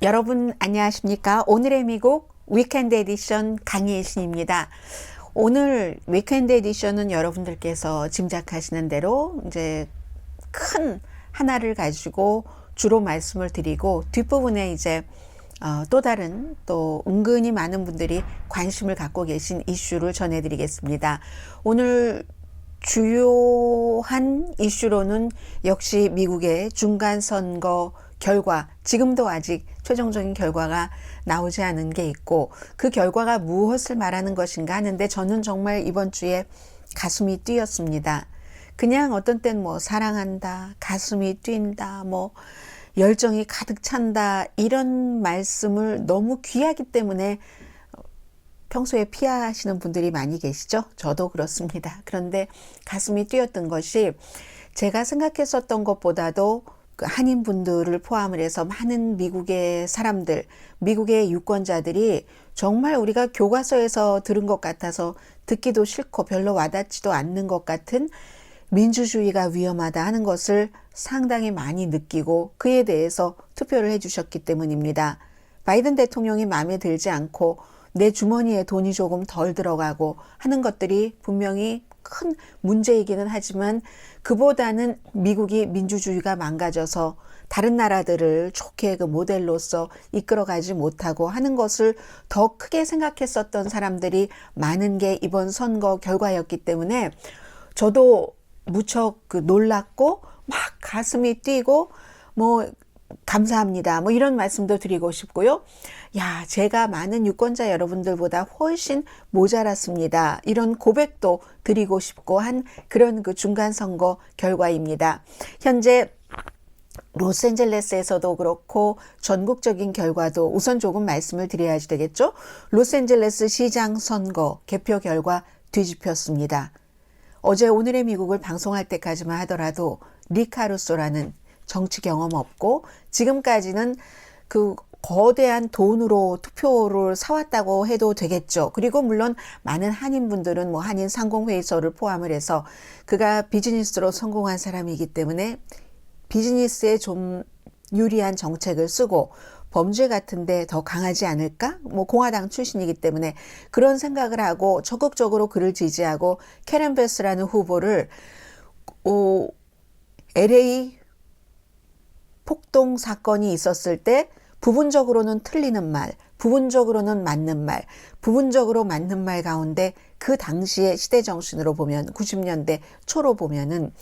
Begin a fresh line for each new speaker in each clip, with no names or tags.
여러분 안녕하십니까? 오늘의 미국 위켄드 에디션 강희애 신입니다. 오늘 위켄드 에디션은 여러분들께서 짐작하시는 대로 이제 큰 하나를 가지고 주로 말씀을 드리고 뒷부분에 이제 또 다른 또 은근히 많은 분들이 관심을 갖고 계신 이슈를 전해드리겠습니다. 오늘 주요한 이슈로는 역시 미국의 중간선거 결과, 지금도 아직 최종적인 결과가 나오지 않은 게 있고 그 결과가 무엇을 말하는 것인가 하는데 저는 정말 이번 주에 가슴이 뛰었습니다. 그냥 어떤 땐 뭐 사랑한다, 가슴이 뛴다, 뭐 열정이 가득 찬다 이런 말씀을 너무 귀하기 때문에 평소에 피하시는 분들이 많이 계시죠? 저도 그렇습니다. 그런데 가슴이 뛰었던 것이 제가 생각했었던 것보다도 그 한인분들을 포함을 해서 많은 미국의 사람들, 미국의 유권자들이 정말 우리가 교과서에서 들은 것 같아서 듣기도 싫고 별로 와닿지도 않는 것 같은 민주주의가 위험하다 하는 것을 상당히 많이 느끼고 그에 대해서 투표를 해주셨기 때문입니다. 바이든 대통령이 마음에 들지 않고 내 주머니에 돈이 조금 덜 들어가고 하는 것들이 분명히 큰 문제이기는 하지만 그보다는 미국이 민주주의가 망가져서 다른 나라들을 좋게 그 모델로서 이끌어가지 못하고 하는 것을 더 크게 생각했었던 사람들이 많은 게 이번 선거 결과였기 때문에 저도 무척 놀랐고 막 가슴이 뛰고 뭐 감사합니다. 뭐 이런 말씀도 드리고 싶고요. 야, 제가 많은 유권자 여러분들보다 훨씬 모자랐습니다. 이런 고백도 드리고 싶고 한 그런 그 중간 선거 결과입니다. 현재 로스앤젤레스에서도 그렇고 전국적인 결과도 우선 조금 말씀을 드려야 되겠죠. 로스앤젤레스 시장 선거 개표 결과 뒤집혔습니다. 어제 오늘의 미국을 방송할 때까지만 하더라도 리카 루소라는 정치 경험 없고 지금까지는 그 거대한 돈으로 투표를 사왔다고 해도 되겠죠. 그리고 물론 많은 한인분들은 뭐 한인 상공회의소를 포함을 해서 그가 비즈니스로 성공한 사람이기 때문에 비즈니스에 좀 유리한 정책을 쓰고 범죄 같은데 더 강하지 않을까? 뭐 공화당 출신이기 때문에 그런 생각을 하고 적극적으로 그를 지지하고 캐런 베스라는 후보를 LA 폭동 사건이 있었을 때 부분적으로는 틀리는 말, 부분적으로는 맞는 말, 부분적으로 맞는 말 가운데 그 당시의 시대 정신으로 보면 90년대 초로 보면은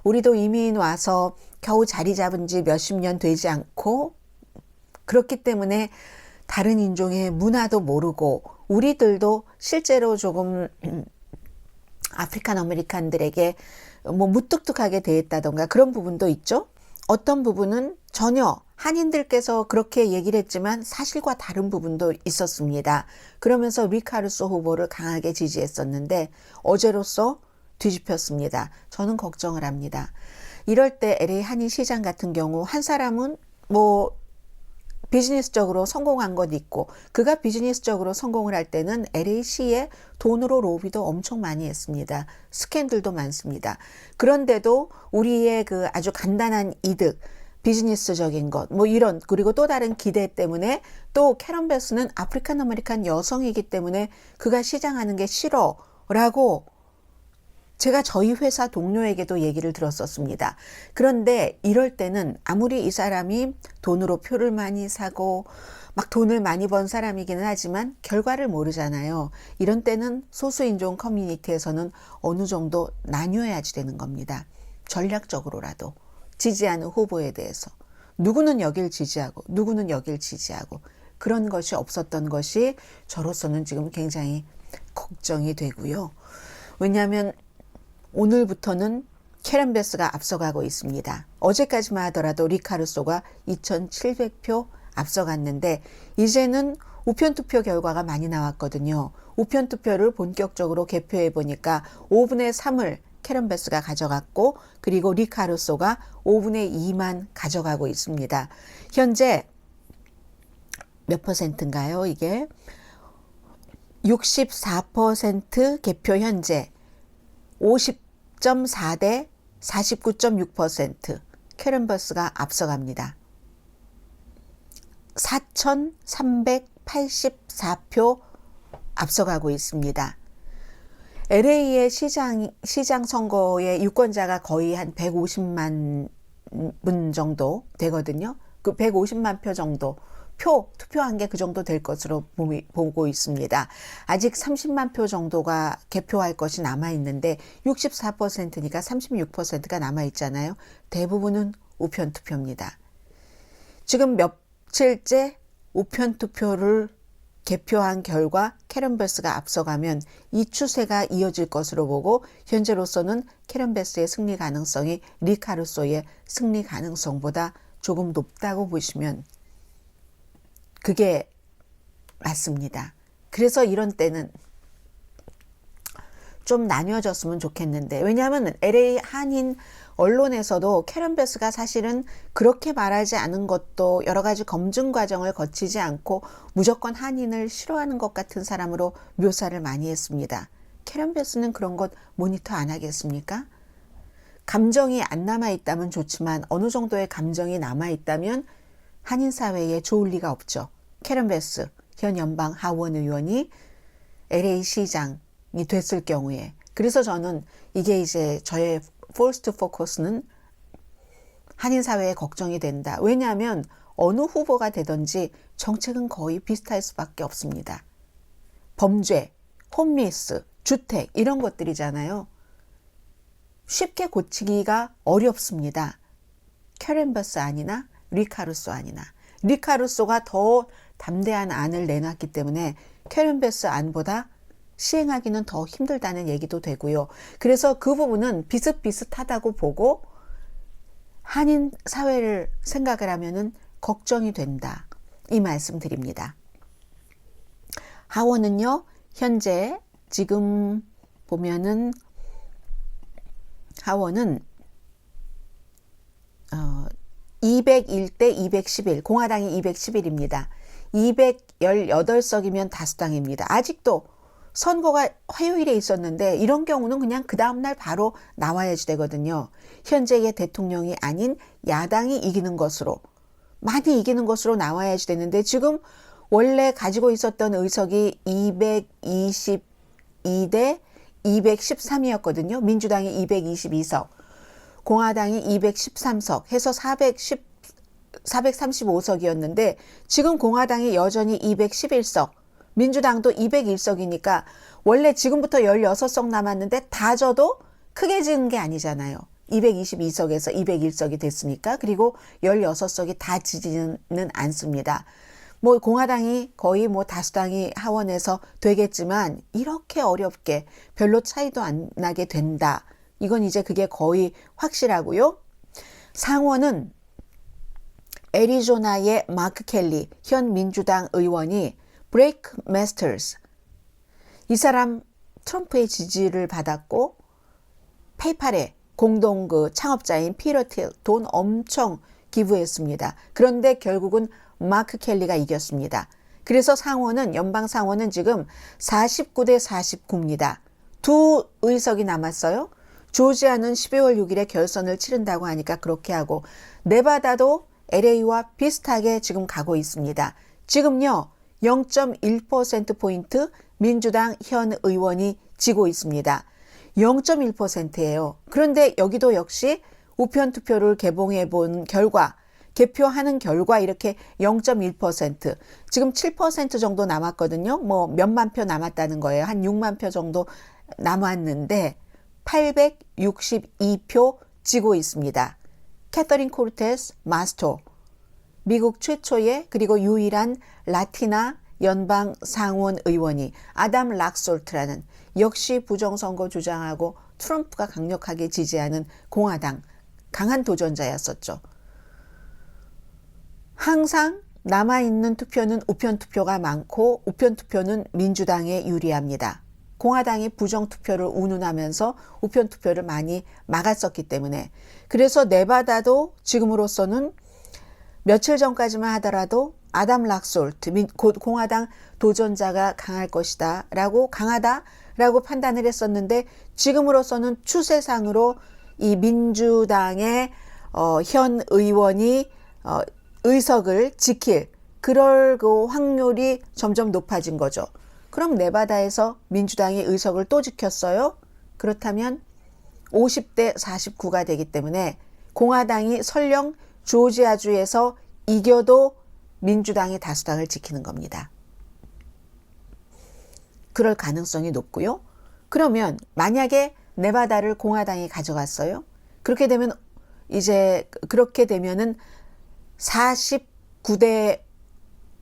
우리도 이민 와서 겨우 자리 잡은 지 몇십 년 되지 않고 그렇기 때문에 다른 인종의 문화도 모르고 우리들도 실제로 조금 아프리칸 아메리칸들에게 뭐 무뚝뚝하게 대했다던가 그런 부분도 있죠. 어떤 부분은 전혀 한인들께서 그렇게 얘기를 했지만 사실과 다른 부분도 있었습니다. 그러면서 리카 루소 후보를 강하게 지지했었는데 어제로써 뒤집혔습니다. 저는 걱정을 합니다. 이럴 때 LA 한인시장 같은 경우 한 사람은 뭐 비즈니스적으로 성공한 것 있고 그가 비즈니스적으로 성공을 할 때는 LA시에 돈으로 로비도 엄청 많이 했습니다. 스캔들도 많습니다. 그런데도 우리의 그 아주 간단한 이득 비즈니스적인 것 뭐 이런 그리고 또 다른 기대 때문에 또 캐런 베스는 아프리칸 아메리칸 여성이기 때문에 그가 시장하는 게 싫어라고 제가 저희 회사 동료에게도 얘기를 들었었습니다. 그런데 이럴 때는 아무리 이 사람이 돈으로 표를 많이 사고 막 돈을 많이 번 사람이기는 하지만 결과를 모르잖아요. 이런 때는 소수인종 커뮤니티에서는 어느 정도 나뉘어야지 되는 겁니다. 전략적으로라도 지지하는 후보에 대해서 누구는 여길 지지하고 누구는 여길 지지하고 그런 것이 없었던 것이 저로서는 지금 굉장히 걱정이 되고요. 왜냐하면 오늘부터는 캐런 베스가 앞서가고 있습니다. 어제까지만 하더라도 리카 루소가 2,700표 앞서갔는데 이제는 우편투표 결과가 많이 나왔거든요. 우편투표를 본격적으로 개표해 보니까 5분의 3을 캐런 베스가 가져갔고 그리고 리카 루소가 5분의 2만 가져가고 있습니다. 현재 몇 퍼센트인가요? 이게 64% 개표 현재 50.4대 49.6% 캐런 베스가 앞서갑니다. 4,384표 앞서가고 있습니다. LA의 시장 선거의 유권자가 거의 한 150만 분 정도 되거든요. 그 150만 표 정도 투표한 게 그 정도 될 것으로 보고 있습니다. 아직 30만 표 정도가 개표할 것이 남아있는데 64%니까 36%가 남아있잖아요. 대부분은 우편 투표입니다. 지금 며칠째 우편 투표를 개표한 결과 캐런 베스가 앞서가면 이 추세가 이어질 것으로 보고 현재로서는 캐런 베스의 승리 가능성이 리 카루소의 승리 가능성보다 조금 높다고 보시면 그게 맞습니다. 그래서 이런 때는 좀 나뉘어졌으면 좋겠는데, 왜냐하면 LA 한인 언론에서도 캐런 베스가 사실은 그렇게 말하지 않은 것도 여러 가지 검증 과정을 거치지 않고 무조건 한인을 싫어하는 것 같은 사람으로 묘사를 많이 했습니다. 캐런 베스는 그런 것 모니터 안 하겠습니까? 감정이 안 남아있다면 좋지만 어느 정도의 감정이 남아있다면 한인 사회에 좋을 리가 없죠. 캐런 베스 현 연방 하원 의원이 LA 시장이 됐을 경우에. 그래서 저는 이게 이제 저의 First Focus는 한인 사회에 걱정이 된다. 왜냐하면 어느 후보가 되든지 정책은 거의 비슷할 수밖에 없습니다. 범죄, 홈리스, 주택 이런 것들이잖아요. 쉽게 고치기가 어렵습니다. 캐런 베스 아니나 리 카루소 아니나. 리 카루소가 더 담대한 안을 내놨기 때문에 캐런 베스 안보다 시행하기는 더 힘들다는 얘기도 되고요. 그래서 그 부분은 비슷비슷하다고 보고 한인 사회를 생각을 하면은 걱정이 된다. 이 말씀 드립니다. 하원은요, 현재 지금 보면은 하원은 201대 211, 공화당이 211입니다. 218석이면 다수당입니다. 아직도 선거가 화요일에 있었는데 이런 경우는 그냥 그 다음날 바로 나와야지 되거든요. 현재의 대통령이 아닌 야당이 이기는 것으로, 많이 이기는 것으로 나와야지 되는데 지금 원래 가지고 있었던 의석이 222대 213이었거든요. 민주당이 222석, 공화당이 213석 해서 435석이었는데 지금 공화당이 여전히 211석, 민주당도 201석이니까 원래 지금부터 16석 남았는데 다 져도 크게 지는 게 아니잖아요. 222석에서 201석이 됐으니까. 그리고 16석이 다 지지는 않습니다. 뭐 공화당이 거의 뭐 다수당이 하원에서 되겠지만 이렇게 어렵게 별로 차이도 안 나게 된다. 이건 이제 그게 거의 확실하고요. 상원은 애리조나의 마크 켈리 현 민주당 의원이 브레이크 마스터스, 이 사람 트럼프의 지지를 받았고 페이팔의 공동 그 창업자인 피터 틸 돈 엄청 기부했습니다. 그런데 결국은 마크 켈리가 이겼습니다. 그래서 상원은, 연방 상원은 지금 49대 49입니다. 두 의석이 남았어요. 조지아는 12월 6일에 결선을 치른다고 하니까 그렇게 하고, 네바다도 LA와 비슷하게 지금 가고 있습니다. 지금요 0.1%포인트 민주당 현 의원이 지고 있습니다. 0.1%예요. 그런데 여기도 역시 우편 투표를 개봉해 본 결과, 개표하는 결과 이렇게 0.1%, 지금 7% 정도 남았거든요. 뭐 몇만 표 남았다는 거예요. 한 6만 표 정도 남았는데 862표 지고 있습니다. 캐서린 코르테스 마스토, 미국 최초의 그리고 유일한 라티나 연방 상원 의원이 아담 락솔트라는, 역시 부정선거 주장하고 트럼프가 강력하게 지지하는 공화당 강한 도전자였었죠. 항상 남아있는 투표는 우편투표가 많고 우편투표는 민주당에 유리합니다. 공화당이 부정투표를 운운하면서 우편투표를 많이 막았었기 때문에. 그래서 네바다도 지금으로서는 며칠 전까지만 하더라도 아담 락솔트, 곧 공화당 도전자가 강할 것이다 라고, 강하다라고 판단을 했었는데 지금으로서는 추세상으로 이 민주당의 현 의원이 의석을 지킬 그럴 그 확률이 점점 높아진 거죠. 그럼 네바다에서 민주당이 의석을 또 지켰어요. 그렇다면 50대 49가 되기 때문에 공화당이 설령 조지아주에서 이겨도 민주당이 다수당을 지키는 겁니다. 그럴 가능성이 높고요. 그러면 만약에 네바다를 공화당이 가져갔어요. 그렇게 되면 그렇게 되면은 49대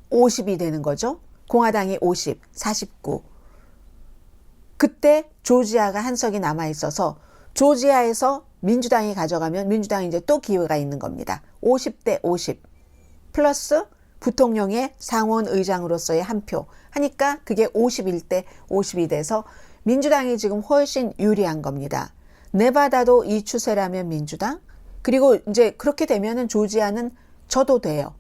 50이 되는 거죠. 공화당이 50, 49. 그때 조지아가 한 석이 남아 있어서 조지아에서 민주당이 가져가면 민주당이 이제 또 기회가 있는 겁니다. 50대 50 플러스 부통령의 상원 의장으로서의 한 표 하니까 그게 51대 50이 돼서 민주당이 지금 훨씬 유리한 겁니다. 네바다도 이 추세라면 민주당, 그리고 이제 그렇게 되면은 조지아는 져도 돼요.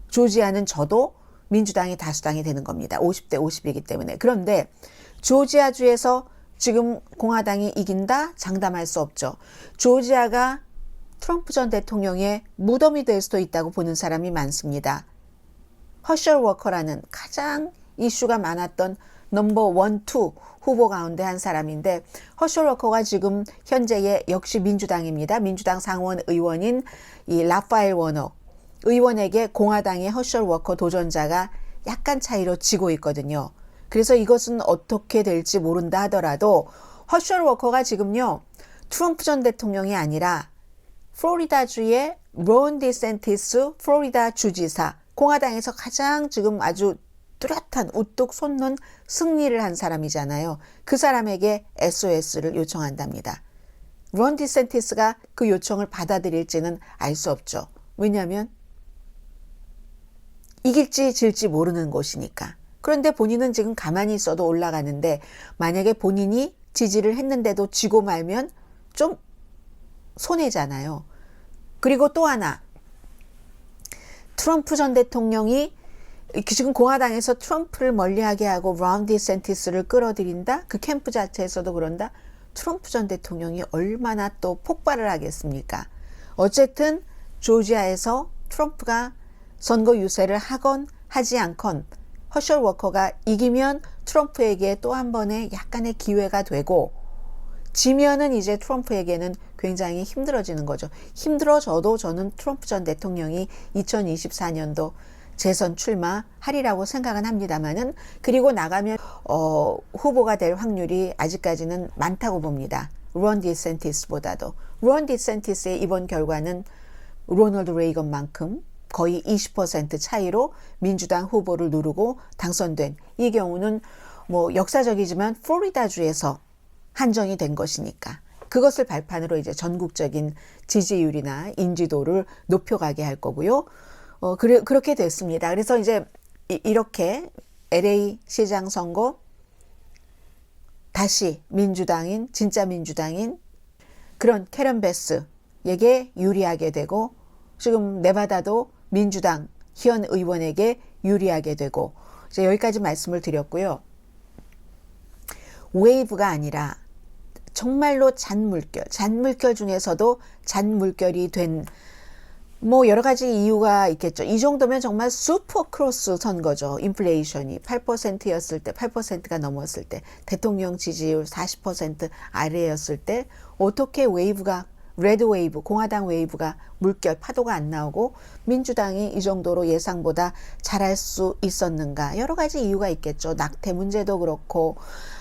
조지아는 져도 민주당이 다수당이 되는 겁니다. 50대 50이기 때문에. 그런데 조지아주에서 지금 공화당이 이긴다? 장담할 수 없죠. 조지아가 트럼프 전 대통령의 무덤이 될 수도 있다고 보는 사람이 많습니다. 허셜 워커라는 가장 이슈가 많았던 넘버 1, 2 후보 가운데 한 사람인데, 허셜 워커가 지금 현재의 역시 민주당입니다. 민주당 상원 의원인 이 라파엘 워너 의원에게 공화당의 허셜 워커 도전자가 약간 차이로 지고 있거든요. 그래서 이것은 어떻게 될지 모른다 하더라도 허셜 워커가 지금요, 트럼프 전 대통령이 아니라 플로리다주의 론 디센티스 플로리다 주지사, 공화당에서 가장 지금 아주 뚜렷한 우뚝 솟는 승리를 한 사람이잖아요. 그 사람에게 SOS를 요청한답니다. 론 디센티스가 그 요청을 받아들일지는 알 수 없죠. 왜냐하면 이길지 질지 모르는 곳이니까. 그런데 본인은 지금 가만히 있어도 올라가는데, 만약에 본인이 지지를 했는데도 지고 말면 좀 손해잖아요. 그리고 또 하나, 트럼프 전 대통령이 지금 공화당에서 트럼프를 멀리하게 하고 론 디센티스를 끌어들인다? 그 캠프 자체에서도 그런다? 트럼프 전 대통령이 얼마나 또 폭발을 하겠습니까? 어쨌든 조지아에서 트럼프가 선거 유세를 하건 하지 않건 허셜 워커가 이기면 트럼프에게 또 한 번의 약간의 기회가 되고, 지면은 이제 트럼프에게는 굉장히 힘들어지는 거죠. 힘들어져도 저는 트럼프 전 대통령이 2024년도 재선 출마하리라고 생각은 합니다만은, 그리고 나가면 후보가 될 확률이 아직까지는 많다고 봅니다. 론 디센티스보다도. 론 디센티스의 이번 결과는 로널드 레이건만큼 거의 20% 차이로 민주당 후보를 누르고 당선된, 이 경우는 뭐 역사적이지만 플로리다주에서 한정이 된 것이니까 그것을 발판으로 이제 전국적인 지지율이나 인지도를 높여가게 할 거고요. 그렇게 됐습니다. 그래서 이제 이렇게 LA 시장 선거 다시 민주당인, 진짜 민주당인 그런 캐런 베스에게 유리하게 되고, 지금 네바다도 민주당 현 의원에게 유리하게 되고, 이제 여기까지 말씀을 드렸고요. 웨이브가 아니라 정말로 잔물결 중에서도 잔물결이 된 뭐 여러 가지 이유가 있겠죠. 이 정도면 정말 슈퍼 크로스 선거죠. 인플레이션이 8%였을 때, 8%가 넘었을 때, 대통령 지지율 40% 아래였을 때 어떻게 웨이브가, 레드 웨이브, 공화당 웨이브가 물결 파도가 안 나오고 민주당이 이 정도로 예상보다 잘할 수 있었는가. 여러 가지 이유가 있겠죠. 낙태 문제도 그렇고,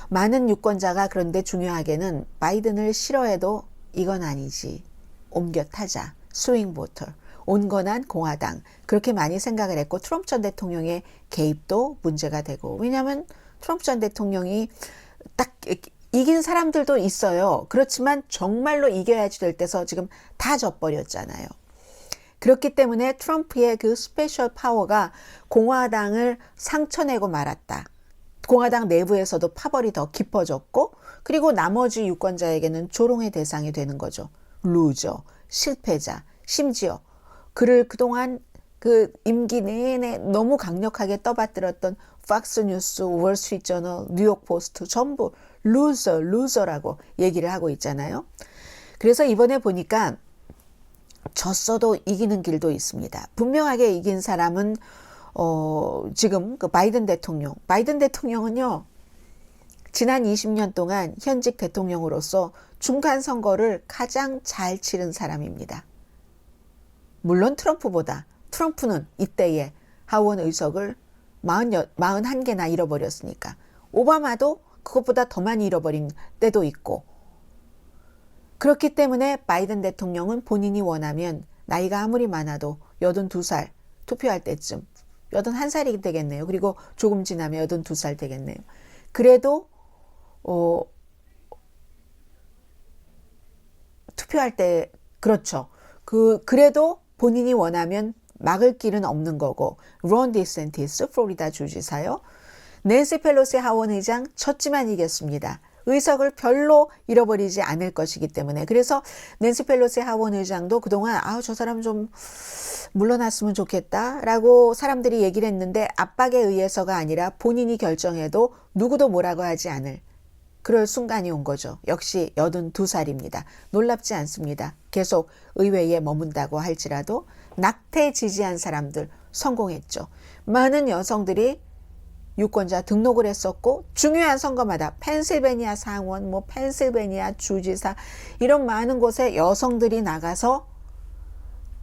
많은 유권자가 그런데 중요하게는 바이든을 싫어해도 이건 아니지, 옮겨 타자, 스윙 보터, 온건한 공화당, 그렇게 많이 생각을 했고, 트럼프 전 대통령의 개입도 문제가 되고, 왜냐하면 트럼프 전 대통령이 딱 이긴 사람들도 있어요. 그렇지만 정말로 이겨야지 될 때서 지금 다 져버렸잖아요. 그렇기 때문에 트럼프의 그 스페셜 파워가 공화당을 상처내고 말았다. 공화당 내부에서도 파벌이 더 깊어졌고, 그리고 나머지 유권자에게는 조롱의 대상이 되는 거죠. 루저, 실패자, 심지어 그를 그동안 그 임기 내내 너무 강력하게 떠받들었던 팍스뉴스, 월스트리트저널, 뉴욕포스트 전부 루저라고 얘기를 하고 있잖아요. 그래서 이번에 보니까 졌어도 이기는 길도 있습니다. 분명하게 이긴 사람은 지금 그 바이든 대통령은요, 지난 20년 동안 현직 대통령으로서 중간 선거를 가장 잘 치른 사람입니다. 물론 트럼프는 이때에 하원 의석을 41개나 잃어버렸으니까. 오바마도 그것보다 더 많이 잃어버린 때도 있고. 그렇기 때문에 바이든 대통령은 본인이 원하면 나이가 아무리 많아도 82살 투표할 때쯤 81살이 되겠네요. 그리고 조금 지나면 82살 되겠네요. 그래도 투표할 때 그렇죠. 그래도 본인이 원하면 막을 길은 없는 거고. 론 디센티스 플로리다 주지사요. 낸시 펠로시 하원 의장 졌지만 이겼습니다. 의석을 별로 잃어버리지 않을 것이기 때문에. 그래서 낸시 펠로시 하원 의장도 그동안 저 사람 좀 물러났으면 좋겠다라고 사람들이 얘기를 했는데 압박에 의해서가 아니라 본인이 결정해도 누구도 뭐라고 하지 않을 그럴 순간이 온 거죠. 역시 82살입니다. 놀랍지 않습니다. 계속 의회에 머문다고 할지라도 낙태 지지한 사람들 성공했죠. 많은 여성들이 유권자 등록을 했었고 중요한 선거마다 펜실베니아 상원, 펜실베니아 주지사 이런 많은 곳에 여성들이 나가서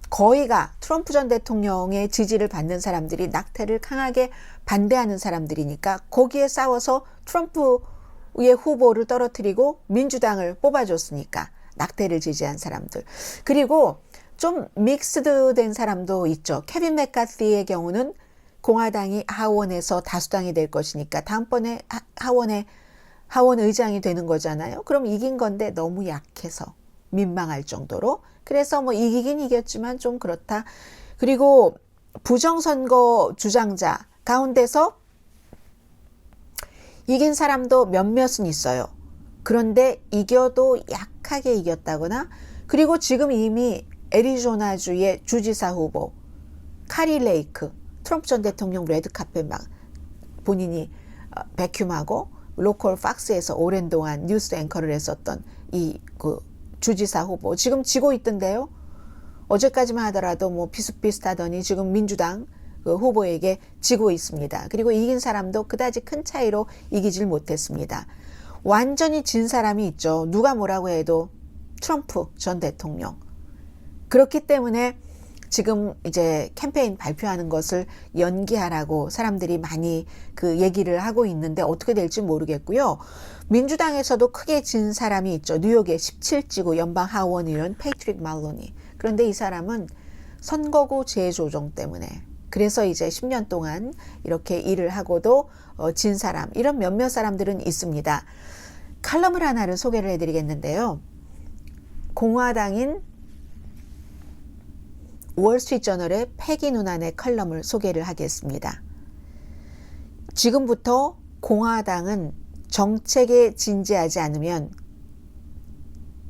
거의가 트럼프 전 대통령의 지지를 받는 사람들이 낙태를 강하게 반대하는 사람들이니까 거기에 싸워서 트럼프의 후보를 떨어뜨리고 민주당을 뽑아줬으니까 낙태를 지지한 사람들. 그리고 좀 믹스드 된 사람도 있죠. 케빈 맥카시의 경우는 공화당이 하원에서 다수당이 될 것이니까 다음번에 하원 의장이 되는 거잖아요. 그럼 이긴 건데 너무 약해서 민망할 정도로. 그래서 이기긴 이겼지만 좀 그렇다. 그리고 부정선거 주장자 가운데서 이긴 사람도 몇몇은 있어요. 그런데 이겨도 약하게 이겼다거나. 그리고 지금 이미 애리조나주의 주지사 후보 카리 레이크, 트럼프 전 대통령 레드카펫 막 본인이 백큐하고 로컬 팍스에서 오랜 동안 뉴스 앵커를 했었던 그 주지사 후보 지금 지고 있던데요. 어제까지만 하더라도 비슷비슷하더니 지금 민주당 그 후보에게 지고 있습니다. 그리고 이긴 사람도 그다지 큰 차이로 이기질 못했습니다. 완전히 진 사람이 있죠. 누가 뭐라고 해도 트럼프 전 대통령. 그렇기 때문에 지금 이제 캠페인 발표하는 것을 연기하라고 사람들이 많이 그 얘기를 하고 있는데 어떻게 될지 모르겠고요. 민주당에서도 크게 진 사람이 있죠. 뉴욕의 17지구 연방 하원 의원 패트릭 말로니. 그런데 이 사람은 선거구 재조정 때문에 그래서 이제 10년 동안 이렇게 일을 하고도 진 사람 이런 몇몇 사람들은 있습니다. 칼럼을 하나를 소개를 해드리겠는데요. 공화당인 월스트리트저널의 패기 누난의 컬럼을 소개를 하겠습니다. 지금부터 공화당은 정책에 진지하지 않으면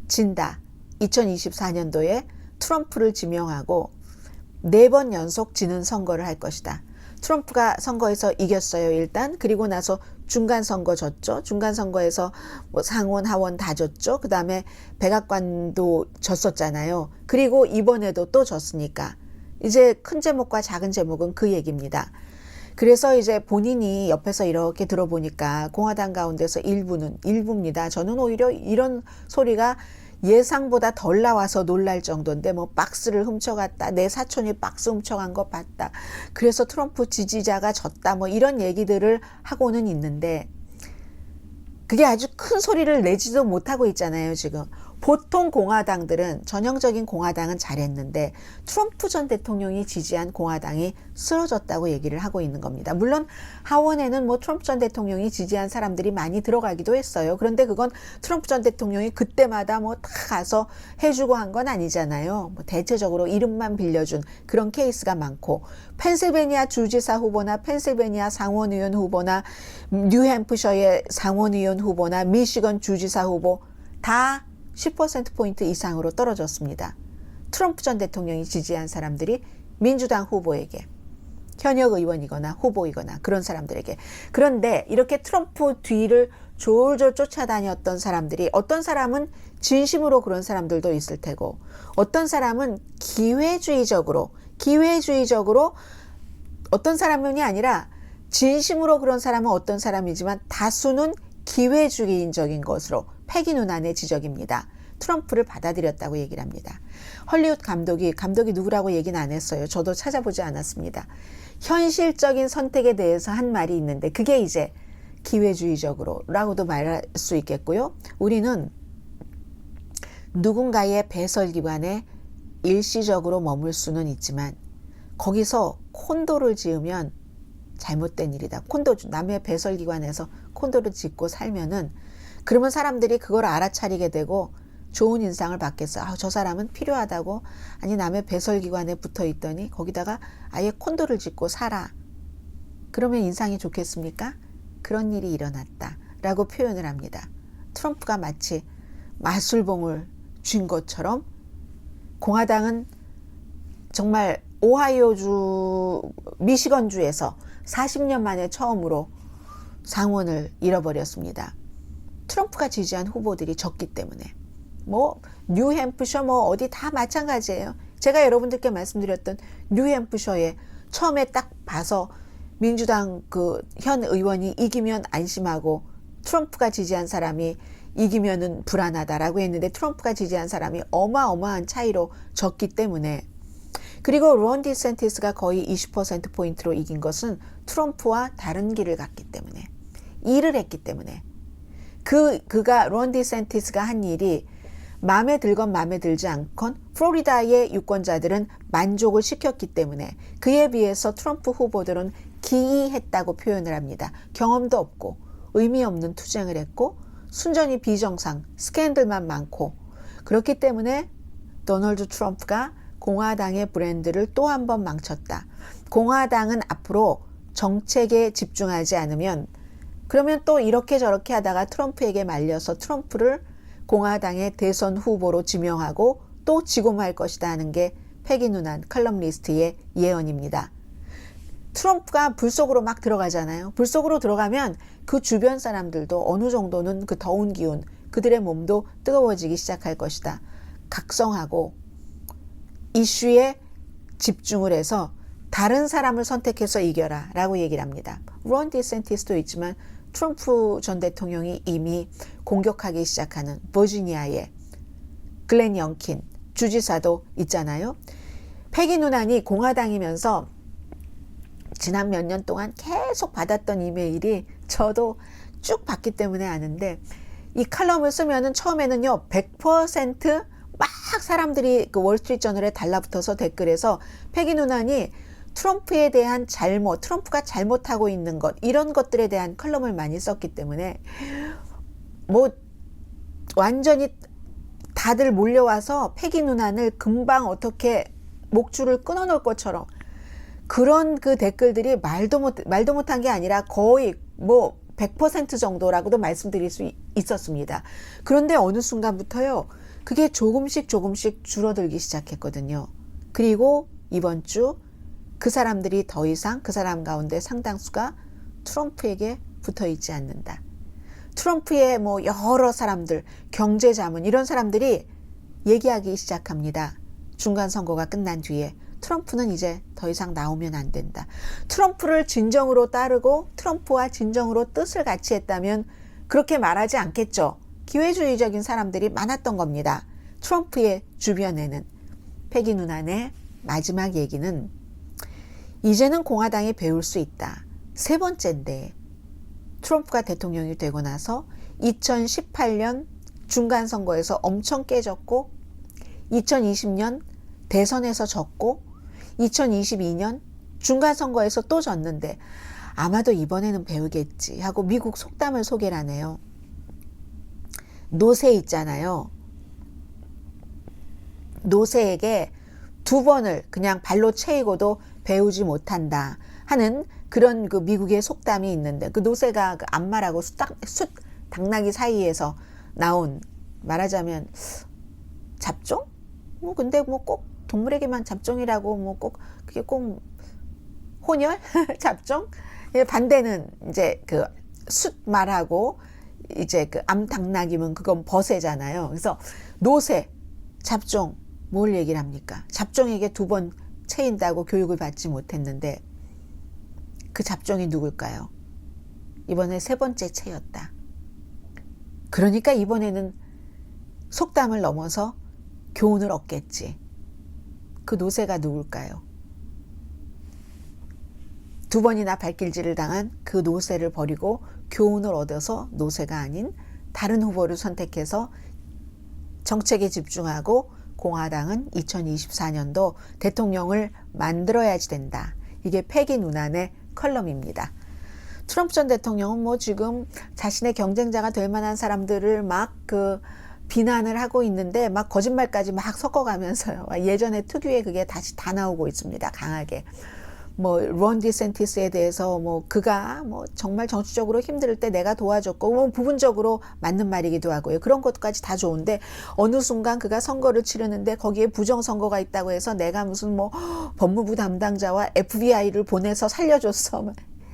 진다. 2024년도에 트럼프를 지명하고 4번 연속 지는 선거를 할 것이다. 트럼프가 선거에서 이겼어요, 일단. 그리고 나서 중간선거 졌죠. 중간선거에서 상원, 하원 다 졌죠. 그 다음에 백악관도 졌었잖아요. 그리고 이번에도 또 졌으니까. 이제 큰 제목과 작은 제목은 그 얘기입니다. 그래서 이제 본인이 옆에서 이렇게 들어보니까 공화당 가운데서 일부입니다. 저는 오히려 이런 소리가 예상보다 덜 나와서 놀랄 정도인데 박스를 훔쳐갔다. 내 사촌이 박스 훔쳐간 거 봤다. 그래서 트럼프 지지자가 졌다. 이런 얘기들을 하고는 있는데 그게 아주 큰 소리를 내지도 못하고 있잖아요, 지금. 보통 공화당들은 전형적인 공화당은 잘했는데 트럼프 전 대통령이 지지한 공화당이 쓰러졌다고 얘기를 하고 있는 겁니다. 물론 하원에는 트럼프 전 대통령이 지지한 사람들이 많이 들어가기도 했어요. 그런데 그건 트럼프 전 대통령이 그때마다 다 가서 해주고 한 건 아니잖아요. 대체적으로 이름만 빌려준 그런 케이스가 많고 펜실베니아 주지사 후보나 펜실베니아 상원의원 후보나 뉴햄프셔의 상원의원 후보나 미시건 주지사 후보 다 10%포인트 이상으로 떨어졌습니다. 트럼프 전 대통령이 지지한 사람들이 민주당 후보에게 현역 의원이거나 후보이거나 그런 사람들에게. 그런데 이렇게 트럼프 뒤를 졸졸 쫓아다녔던 사람들이 어떤 사람은 진심으로 그런 사람들도 있을 테고 어떤 사람은 기회주의적으로 어떤 사람이 아니라 진심으로 그런 사람은 어떤 사람이지만 다수는 기회주의적인 것으로 패기 누난의 지적입니다. 트럼프를 받아들였다고 얘기를 합니다. 헐리우드 감독이 누구라고 얘기는 안 했어요. 저도 찾아보지 않았습니다. 현실적인 선택에 대해서 한 말이 있는데 그게 이제 기회주의적으로라고도 말할 수 있겠고요. 우리는 누군가의 배설기관에 일시적으로 머물 수는 있지만 거기서 콘도를 지으면 잘못된 일이다. 남의 배설기관에서 콘도를 짓고 살면은 그러면 사람들이 그걸 알아차리게 되고 좋은 인상을 받겠어. 저 사람은 필요하다고. 아니 남의 배설기관에 붙어 있더니 거기다가 아예 콘도를 짓고 살아. 그러면 인상이 좋겠습니까? 그런 일이 일어났다 라고 표현을 합니다. 트럼프가 마치 마술봉을 쥔 것처럼 공화당은 정말 오하이오주 미시건주에서 40년 만에 처음으로 상원을 잃어버렸습니다. 트럼프가 지지한 후보들이 적기 때문에. 뉴햄프셔 어디 다 마찬가지예요. 제가 여러분들께 말씀드렸던 뉴햄프셔에 처음에 딱 봐서 민주당 그 현 의원이 이기면 안심하고 트럼프가 지지한 사람이 이기면은 불안하다라고 했는데 트럼프가 지지한 사람이 어마어마한 차이로 졌기 때문에 그리고 론 디센티스가 거의 20%포인트로 이긴 것은 트럼프와 다른 길을 갔기 때문에 일을 했기 때문에 그가 론 디센티스가 한 일이 마음에 들건 마음에 들지 않건 플로리다의 유권자들은 만족을 시켰기 때문에 그에 비해서 트럼프 후보들은 기이했다고 표현을 합니다. 경험도 없고 의미 없는 투쟁을 했고 순전히 비정상, 스캔들만 많고 그렇기 때문에 도널드 트럼프가 공화당의 브랜드를 또 한 번 망쳤다. 공화당은 앞으로 정책에 집중하지 않으면 그러면 또 이렇게 저렇게 하다가 트럼프에게 말려서 트럼프를 공화당의 대선 후보로 지명하고 또 지고 말 것이다 하는 게 패기 누난 칼럼니스트의 예언입니다. 트럼프가 불 속으로 막 들어가잖아요. 불 속으로 들어가면 그 주변 사람들도 어느 정도는 그 더운 기운, 그들의 몸도 뜨거워지기 시작할 것이다. 각성하고 이슈에 집중을 해서 다른 사람을 선택해서 이겨라 라고 얘기를 합니다. 론 디센티스도 있지만 트럼프 전 대통령이 이미 공격하기 시작하는 버지니아의 글렌 영킨 주지사도 있잖아요. 패기 누난이 공화당이면서 지난 몇 년 동안 계속 받았던 이메일이 저도 쭉 봤기 때문에 아는데 이 칼럼을 쓰면은 처음에는요 100% 막 사람들이 그 월스트리트저널에 달라붙어서 댓글에서 패기 누난이 트럼프에 대한 잘못, 트럼프가 잘못하고 있는 것 이런 것들에 대한 칼럼을 많이 썼기 때문에 완전히 다들 몰려와서 패기 누난을 금방 어떻게 목줄을 끊어놓을 것처럼 그런 그 댓글들이 말도 못한 게 아니라 거의 100% 정도라고도 말씀드릴 수 있었습니다. 그런데 어느 순간부터요. 그게 조금씩 줄어들기 시작했거든요. 그리고 이번 주 그 사람들이 더 이상 그 사람 가운데 상당수가 트럼프에게 붙어 있지 않는다. 트럼프의 여러 사람들, 경제자문 이런 사람들이 얘기하기 시작합니다. 중간선거가 끝난 뒤에 트럼프는 이제 더 이상 나오면 안 된다. 트럼프를 진정으로 따르고 트럼프와 진정으로 뜻을 같이 했다면 그렇게 말하지 않겠죠. 기회주의적인 사람들이 많았던 겁니다. 트럼프의 주변에는. 패기 누난의 마지막 얘기는 이제는 공화당이 배울 수 있다. 세 번째인데 트럼프가 대통령이 되고 나서 2018년 중간선거에서 엄청 깨졌고 2020년 대선에서 졌고 2022년 중간선거에서 또 졌는데 아마도 이번에는 배우겠지 하고 미국 속담을 소개를 하네요. 노새 있잖아요. 노새에게 2번을 그냥 발로 채이고도 배우지 못한다 하는 그런 그 미국의 속담이 있는데 그 노새가 그 안마라고 숫 당나귀 사이에서 나온 말하자면 잡종? 근데 꼭 동물에게만 잡종이라고 꼭 그게 꼭 혼혈? 잡종? 반대는 이제 그 숫 말하고 이제 그 암당나귀면 그건 버새잖아요. 그래서 노새, 잡종 뭘 얘기를 합니까? 잡종에게 2번 채인다고 교육을 받지 못했는데 그 잡종이 누굴까요? 이번에 세 번째 채였다. 그러니까 이번에는 속담을 넘어서 교훈을 얻겠지. 그 노새가 누굴까요? 두 번이나 발길질을 당한 그 노새를 버리고 교훈을 얻어서 노새가 아닌 다른 후보를 선택해서 정책에 집중하고 공화당은 2024년도 대통령을 만들어야지 된다. 이게 패기 누난의 컬럼입니다. 트럼프 전 대통령은 뭐 지금 자신의 경쟁자가 될 만한 사람들을 막 비난을 하고 있는데 막 거짓말까지 막 섞어가면서요. 예전에 특유의 그게 다시 다 나오고 있습니다. 강하게. 뭐 론 디센티스에 대해서 뭐 그가 뭐 정말 정치적으로 힘들 때 내가 도와줬고 뭐 부분적으로 맞는 말이기도 하고요. 그런 것까지 다 좋은데 어느 순간 그가 선거를 치르는데 거기에 부정선거가 있다고 해서 내가 무슨 뭐 법무부 담당자와 FBI를 보내서 살려줬어.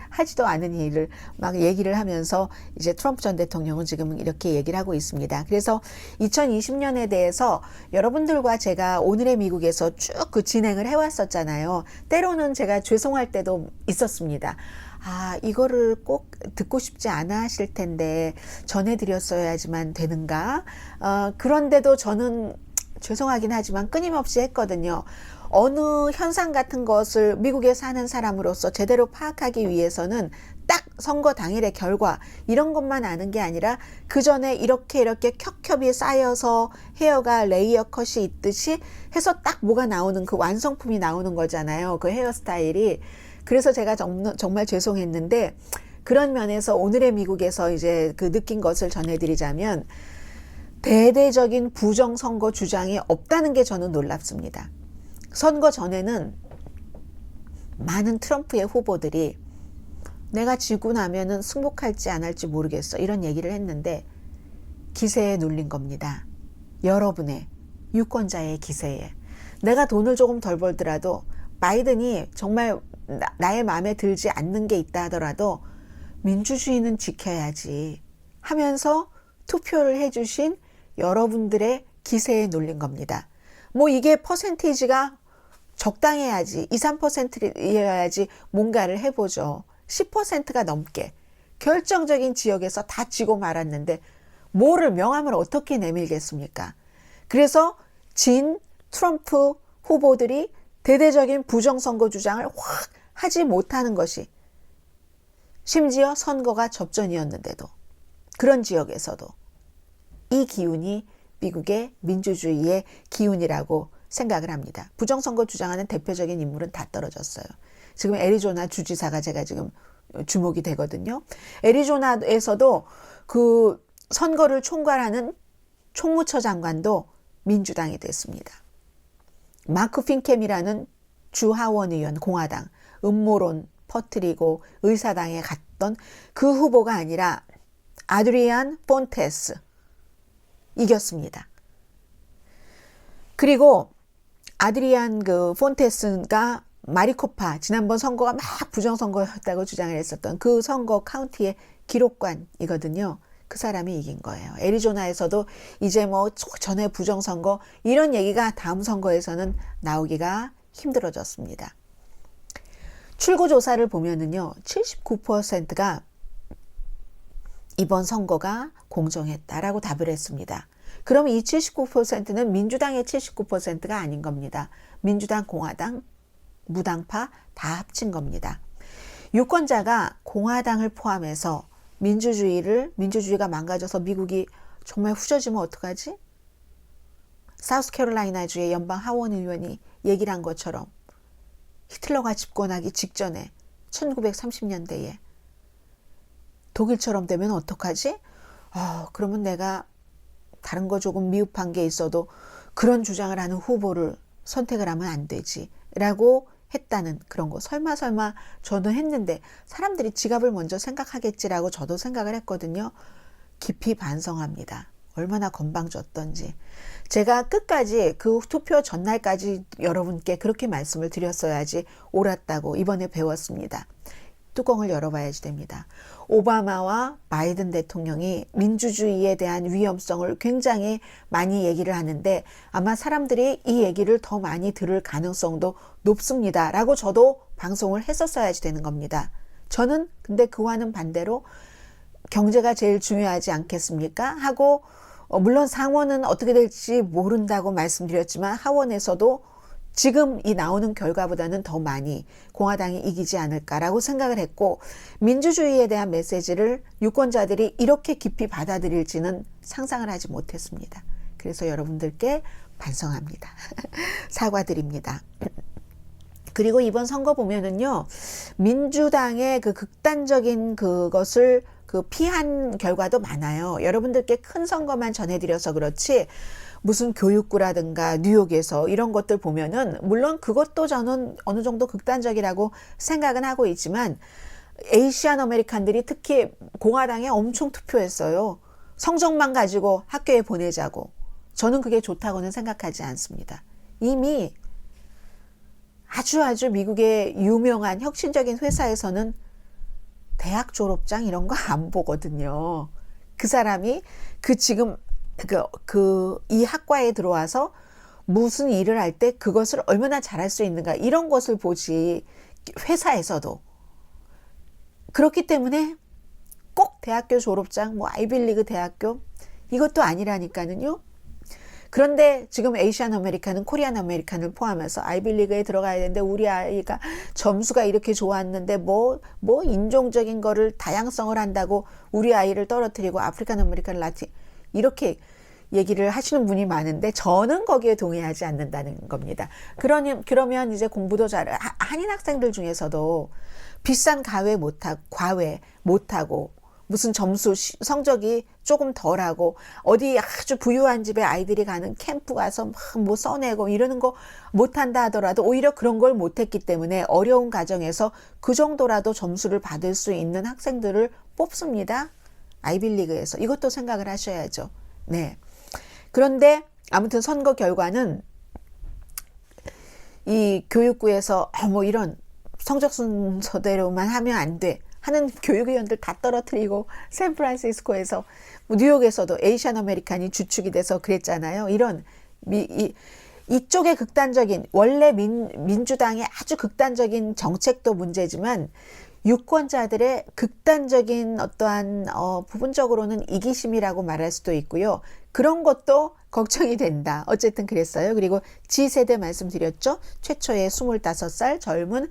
하지도 않은 일을 막 얘기를 하면서 이제 트럼프 전 대통령은 지금 이렇게 얘기를 하고 있습니다. 그래서 2020년에 대해서 여러분들과 제가 오늘의 미국에서 쭉 그 진행을 해왔었잖아요. 때로는 제가 죄송할 때도 있었습니다. 이거를 꼭 듣고 싶지 않아 하실 텐데 전해드렸어야지만 되는가? 그런데도 저는 죄송하긴 하지만 끊임없이 했거든요. 어느 현상 같은 것을 미국에 사는 사람으로서 제대로 파악하기 위해서는 딱 선거 당일의 결과 이런 것만 아는 게 아니라 그 전에 이렇게 겹겹이 쌓여서 헤어가 레이어 컷이 있듯이 해서 딱 뭐가 나오는 그 완성품이 나오는 거잖아요. 그 헤어스타일이. 그래서 제가 정말 죄송했는데 그런 면에서 오늘의 미국에서 이제 그 느낀 것을 전해드리자면 대대적인 부정선거 주장이 없다는 게 저는 놀랍습니다. 선거 전에는 많은 트럼프의 후보들이 내가 지고 나면은 승복할지 안 할지 모르겠어 이런 얘기를 했는데 기세에 눌린 겁니다. 여러분의 유권자의 기세에. 내가 돈을 조금 덜 벌더라도 바이든이 정말 나의 마음에 들지 않는 게 있다 하더라도 민주주의는 지켜야지 하면서 투표를 해주신 여러분들의 기세에 눌린 겁니다. 뭐 이게 퍼센테이지가 적당해야지 2, 3%여야지 뭔가를 해보죠. 10%가 넘게 결정적인 지역에서 다 지고 말았는데 뭐를 명함을 어떻게 내밀겠습니까? 그래서 진 트럼프 후보들이 대대적인 부정선거 주장을 확 하지 못하는 것이 심지어 선거가 접전이었는데도 그런 지역에서도 이 기운이 미국의 민주주의의 기운이라고 생각을 합니다. 부정선거 주장하는 대표적인 인물은 다 떨어졌어요. 지금 애리조나 주지사가 제가 지금 주목이 되거든요. 애리조나에서도 그 선거를 총괄하는 총무처 장관도 민주당이 됐습니다. 마크 핀캠이라는 주 하원 의원 공화당 음모론 퍼뜨리고 의사당에 갔던 그 후보가 아니라 아드리안 폰테스 이겼습니다. 그리고 아드리안 폰테스가 마리코파 지난번 선거가 막 부정선거였다고 주장을 했었던 그 선거 카운티의 기록관이거든요. 그 사람이 이긴 거예요. 애리조나에서도 이제 뭐 전에 부정선거 이런 얘기가 다음 선거에서는 나오기가 힘들어졌습니다. 출구조사를 보면은요 79%가 이번 선거가 공정했다라고 답을 했습니다. 그럼 이 79%는 민주당의 79%가 아닌 겁니다. 민주당, 공화당, 무당파 다 합친 겁니다. 유권자가 공화당을 포함해서 민주주의가 망가져서 미국이 정말 후져지면 어떡하지? 사우스캐롤라이나주의 연방 하원 의원이 얘기를 한 것처럼 히틀러가 집권하기 직전에 1930년대에 독일처럼 되면 어떡하지? 그러면 내가 다른 거 조금 미흡한 게 있어도 그런 주장을 하는 후보를 선택을 하면 안 되지 라고 했다는 그런 거. 설마 저도 했는데 사람들이 지갑을 먼저 생각하겠지라고 저도 생각을 했거든요. 깊이 반성합니다. 얼마나 건방졌던지. 제가 끝까지 그 투표 전날까지 여러분께 그렇게 말씀을 드렸어야지 옳았다고 이번에 배웠습니다. 뚜껑을 열어봐야지 됩니다. 오바마와 바이든 대통령이 민주주의에 대한 위험성을 굉장히 많이 얘기를 하는데 아마 사람들이 이 얘기를 더 많이 들을 가능성도 높습니다. 라고 저도 방송을 했었어야지 되는 겁니다. 저는 근데 그와는 반대로 경제가 제일 중요하지 않겠습니까? 하고 물론 상원은 어떻게 될지 모른다고 말씀드렸지만 하원에서도 지금 이 나오는 결과보다는 더 많이 공화당이 이기지 않을까라고 생각을 했고 민주주의에 대한 메시지를 유권자들이 이렇게 깊이 받아들일지는 상상을 하지 못했습니다. 그래서 여러분들께 반성합니다. 사과드립니다. 그리고 이번 선거 보면은요, 민주당의 그 극단적인 그것을 피한 결과도 많아요. 여러분들께 큰 선거만 전해드려서 그렇지, 무슨 교육구라든가 뉴욕에서 이런 것들 보면은, 물론 그것도 저는 어느 정도 극단적이라고 생각은 하고 있지만, 에이시안 아메리칸들이 특히 공화당에 엄청 투표했어요. 성적만 가지고 학교에 보내자고. 저는 그게 좋다고는 생각하지 않습니다. 이미 아주 미국의 유명한 혁신적인 회사에서는 대학 졸업장 이런 거 안 보거든요. 그 사람이 지금 이 학과에 들어와서 무슨 일을 할 때 그것을 얼마나 잘할 수 있는가 이런 것을 보지, 회사에서도. 그렇기 때문에 꼭 대학교 졸업장, 뭐 아이빌리그 대학교 이것도 아니라니까는요. 그런데 지금 에이시안 아메리칸은 코리안 아메리칸을 포함해서 아이빌리그에 들어가야 되는데 우리 아이가 점수가 이렇게 좋았는데 뭐 인종적인 거를 다양성을 한다고 우리 아이를 떨어뜨리고 아프리칸 아메리칸 라틴 이렇게 얘기를 하시는 분이 많은데 저는 거기에 동의하지 않는다는 겁니다. 그러면 이제 공부도 한인 학생들 중에서도 비싼 과외 못하고 무슨 성적이 조금 덜하고 어디 아주 부유한 집에 아이들이 가는 캠프 가서 막 뭐 써내고 이러는 거 못한다 하더라도 오히려 그런 걸 못했기 때문에 어려운 가정에서 그 정도라도 점수를 받을 수 있는 학생들을 뽑습니다. 아이빌리그에서. 이것도 생각을 하셔야죠. 네. 그런데 아무튼 선거 결과는 이 교육부에서 뭐 이런 성적 순서대로만 하면 안 돼 하는 교육위원들 다 떨어뜨리고 샌프란시스코에서 뉴욕에서도 에이시안 아메리칸이 주축이 돼서 그랬잖아요. 이런 이쪽의 극단적인 원래 민주당의 아주 극단적인 정책도 문제지만 유권자들의 극단적인 어떠한 부분적으로는 이기심이라고 말할 수도 있고요. 그런 것도 걱정이 된다. 어쨌든 그랬어요. 그리고 G세대 말씀드렸죠. 최초의 25살 젊은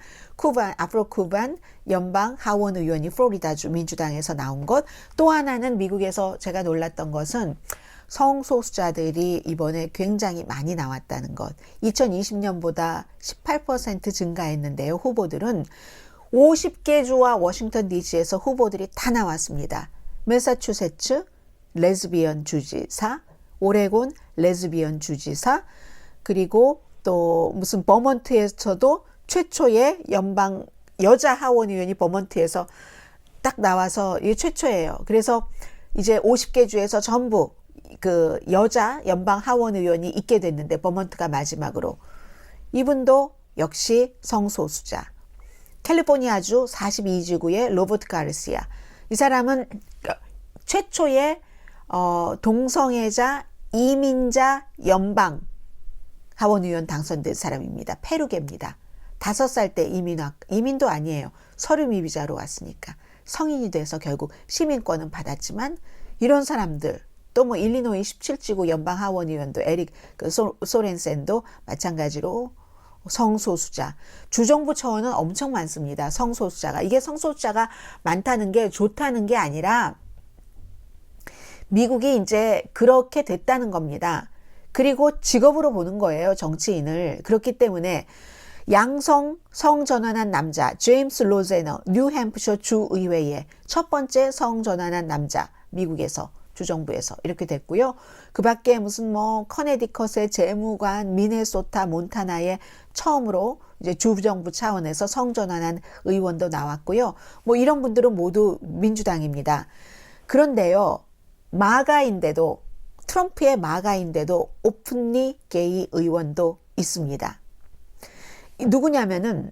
아프로-쿠반 연방 하원 의원이 플로리다주 민주당에서 나온 것. 또 하나는 미국에서 제가 놀랐던 것은 성소수자들이 이번에 굉장히 많이 나왔다는 것. 2020년보다 18% 증가했는데요. 후보들은 50개 주와 워싱턴 DC에서 후보들이 다 나왔습니다. 매사추세츠 레즈비언 주지사, 오레곤 레즈비언 주지사, 그리고 또 무슨 버먼트에서도 최초의 연방 여자 하원 의원이 버먼트에서 딱 나와서 이게 최초예요. 그래서 이제 50개 주에서 전부 그 여자 연방 하원 의원이 있게 됐는데 버먼트가 마지막으로. 이분도 역시 성소수자. 캘리포니아주 42지구의 로버트 가르시아. 이 사람은 최초의 동성애자 이민자 연방 하원의원 당선된 사람입니다. 페루계입니다. 5살 때 이민도 아니에요. 서류 미비자로 왔으니까. 성인이 돼서 결국 시민권은 받았지만 이런 사람들 또 뭐 일리노이 17지구 연방 하원의원도 에릭 소렌센도 마찬가지로 성소수자. 주정부 차원은 엄청 많습니다. 성소수자가. 이게 성소수자가 많다는 게 좋다는 게 아니라 미국이 이제 그렇게 됐다는 겁니다. 그리고 직업으로 보는 거예요. 정치인을. 그렇기 때문에 성전환한 남자 제임스 로제너 뉴햄프셔 주의회의 첫 번째 성전환한 남자 미국에서 주정부에서 이렇게 됐고요. 그 밖에 무슨 커네디컷의 재무관, 미네소타, 몬타나의 처음으로 이제 주정부 차원에서 성전환한 의원도 나왔고요. 이런 분들은 모두 민주당입니다. 그런데요, 트럼프의 마가인데도 오픈리 게이 의원도 있습니다. 누구냐면은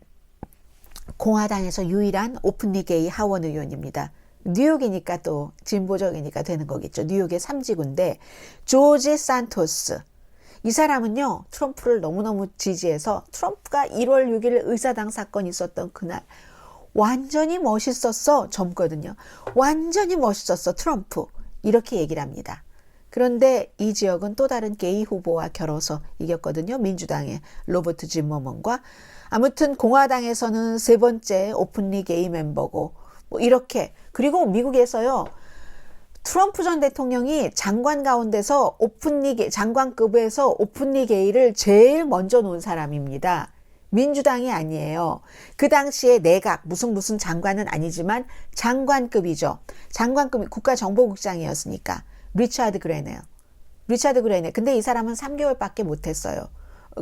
공화당에서 유일한 오픈리 게이 하원 의원입니다. 뉴욕이니까 또 진보적이니까 되는 거겠죠. 뉴욕의 3지구인데 조지 산토스. 이 사람은요, 트럼프를 너무너무 지지해서 트럼프가 1월 6일 의사당 사건이 있었던 그날 완전히 멋있었어. 젊거든요. 완전히 멋있었어. 트럼프. 이렇게 얘기를 합니다. 그런데 이 지역은 또 다른 게이 후보와 겨뤄서 이겼거든요. 민주당의 로버트 짐머먼과. 아무튼 공화당에서는 세 번째 오픈리 게이 멤버고 뭐 이렇게. 그리고 미국에서요. 트럼프 전 대통령이 장관 가운데서 장관급에서 오픈리 게이를 제일 먼저 놓은 사람입니다. 민주당이 아니에요. 그 당시에 내각 무슨 장관은 아니지만 장관급이죠. 장관급이 국가정보국장이었으니까. 리차드 그레넬. 근데 이 사람은 3개월밖에 못했어요.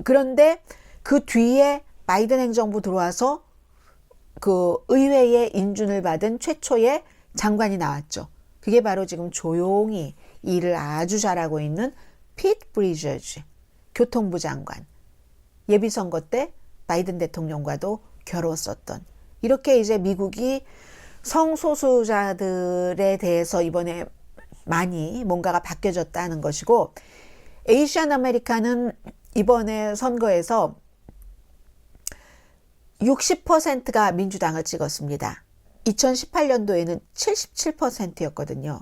그런데 그 뒤에 바이든 행정부 들어와서 그 의회의 인준을 받은 최초의 장관이 나왔죠. 그게 바로 지금 조용히 일을 아주 잘하고 있는 피트 브리저즈 교통부 장관. 예비선거 때 바이든 대통령과도 겨뤘었던. 이렇게 이제 미국이 성소수자들에 대해서 이번에 많이 뭔가가 바뀌어졌다는 것이고, 에이시안 아메리카는 이번에 선거에서 60%가 민주당을 찍었습니다. 2018년도에는 77%였거든요.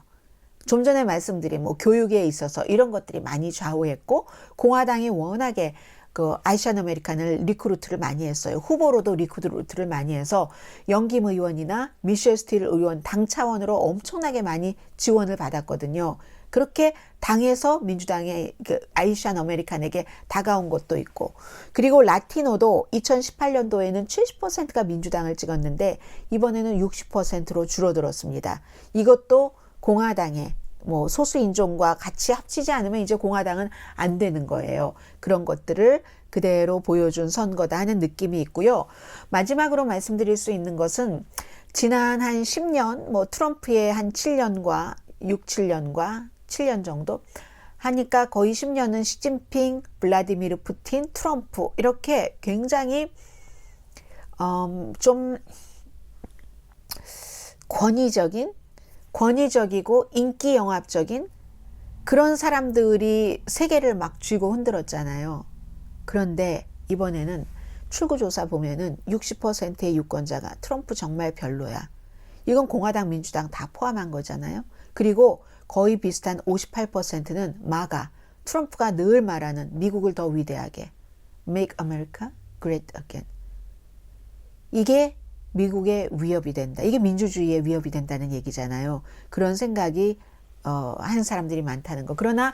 좀 전에 말씀드린 뭐 교육에 있어서 이런 것들이 많이 좌우했고, 공화당이 워낙에 그 아시안 아메리칸을 리크루트를 많이 했어요. 후보로도 리크루트를 많이 해서 영김 의원이나 미셸 스틸 의원 당 차원으로 엄청나게 많이 지원을 받았거든요. 그렇게 당에서 민주당의 그 아시안 아메리칸에게 다가온 것도 있고, 그리고 라티노도 2018년도에는 70%가 민주당을 찍었는데 이번에는 60%로 줄어들었습니다. 이것도 공화당의 뭐 소수 인종과 같이 합치지 않으면 이제 공화당은 안 되는 거예요. 그런 것들을 그대로 보여준 선거다 하는 느낌이 있고요. 마지막으로 말씀드릴 수 있는 것은 지난 한 10년, 뭐 트럼프의 한 7년과 7년 정도 하니까 거의 10년은 시진핑, 블라디미르 푸틴, 트럼프 이렇게 굉장히 좀 권위적이고 인기 영합적인 그런 사람들이 세계를 막 쥐고 흔들었잖아요. 그런데 이번에는 출구조사 보면은 60%의 유권자가 트럼프 정말 별로야. 이건 공화당, 민주당 다 포함한 거잖아요. 그리고 거의 비슷한 58%는 마가, 트럼프가 늘 말하는 미국을 더 위대하게 Make America Great Again. 이게 미국의 위협이 된다. 이게 민주주의의 위협이 된다는 얘기잖아요. 그런 생각이 하는 사람들이 많다는 거. 그러나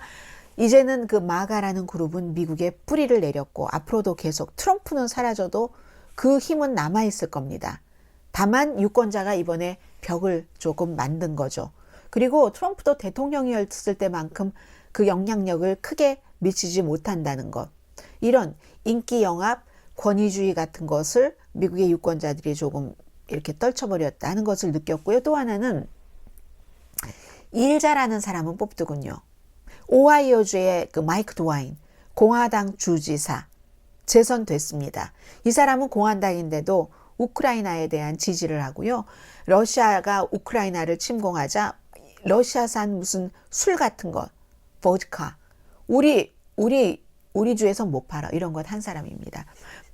이제는 그 마가라는 그룹은 미국에 뿌리를 내렸고 앞으로도 계속 트럼프는 사라져도 그 힘은 남아있을 겁니다. 다만 유권자가 이번에 벽을 조금 만든 거죠. 그리고 트럼프도 대통령이었을 때만큼 그 영향력을 크게 미치지 못한다는 것. 이런 인기 영합, 권위주의 같은 것을 미국의 유권자들이 조금 이렇게 떨쳐버렸다는 것을 느꼈고요. 또 하나는 일 잘하는 사람은 뽑더군요. 오하이오주의 그 마이크 드와인 공화당 주지사 재선됐습니다. 이 사람은 공화당인데도 우크라이나에 대한 지지를 하고요. 러시아가 우크라이나를 침공하자 러시아산 무슨 술 같은 것, 보드카, 우리 주에서 못 팔아 이런 것 한 사람입니다.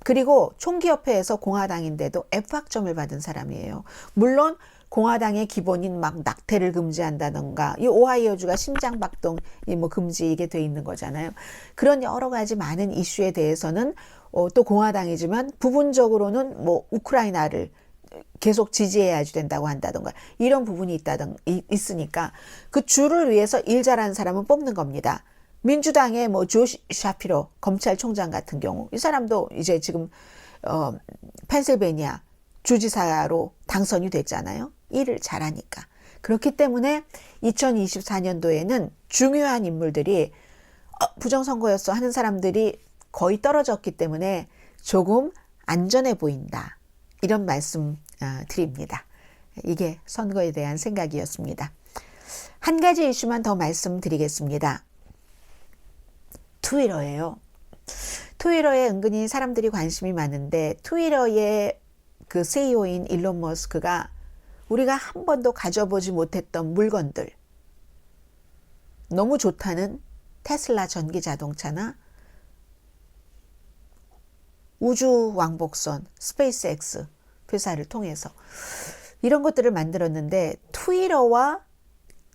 그리고 총기협회에서 공화당인데도 F학점을 받은 사람이에요. 물론 공화당의 기본인 막 낙태를 금지한다던가 이 오하이오주가 심장박동이 뭐 금지 이게 돼 있는 거잖아요. 그런 여러 가지 많은 이슈에 대해서는 또 공화당이지만 부분적으로는 뭐 우크라이나를 계속 지지해야 된다고 한다던가 이런 부분이 있으니까 그 주를 위해서 일 잘하는 사람은 뽑는 겁니다. 민주당의 뭐 조 샤피로 검찰총장 같은 경우 이 사람도 이제 지금 펜실베니아 주지사로 당선이 됐잖아요. 일을 잘하니까. 그렇기 때문에 2024년도에는 중요한 인물들이 부정선거였어 하는 사람들이 거의 떨어졌기 때문에 조금 안전해 보인다. 이런 말씀 드립니다. 이게 선거에 대한 생각이었습니다. 한 가지 이슈만 더 말씀드리겠습니다. 트위터예요. 트위터에 은근히 사람들이 관심이 많은데 트위터의 그 CEO인 일론 머스크가 우리가 한 번도 가져보지 못했던 물건들, 너무 좋다는 테슬라 전기 자동차나 우주 왕복선 스페이스X 회사를 통해서. 이런 것들을 만들었는데 트위터와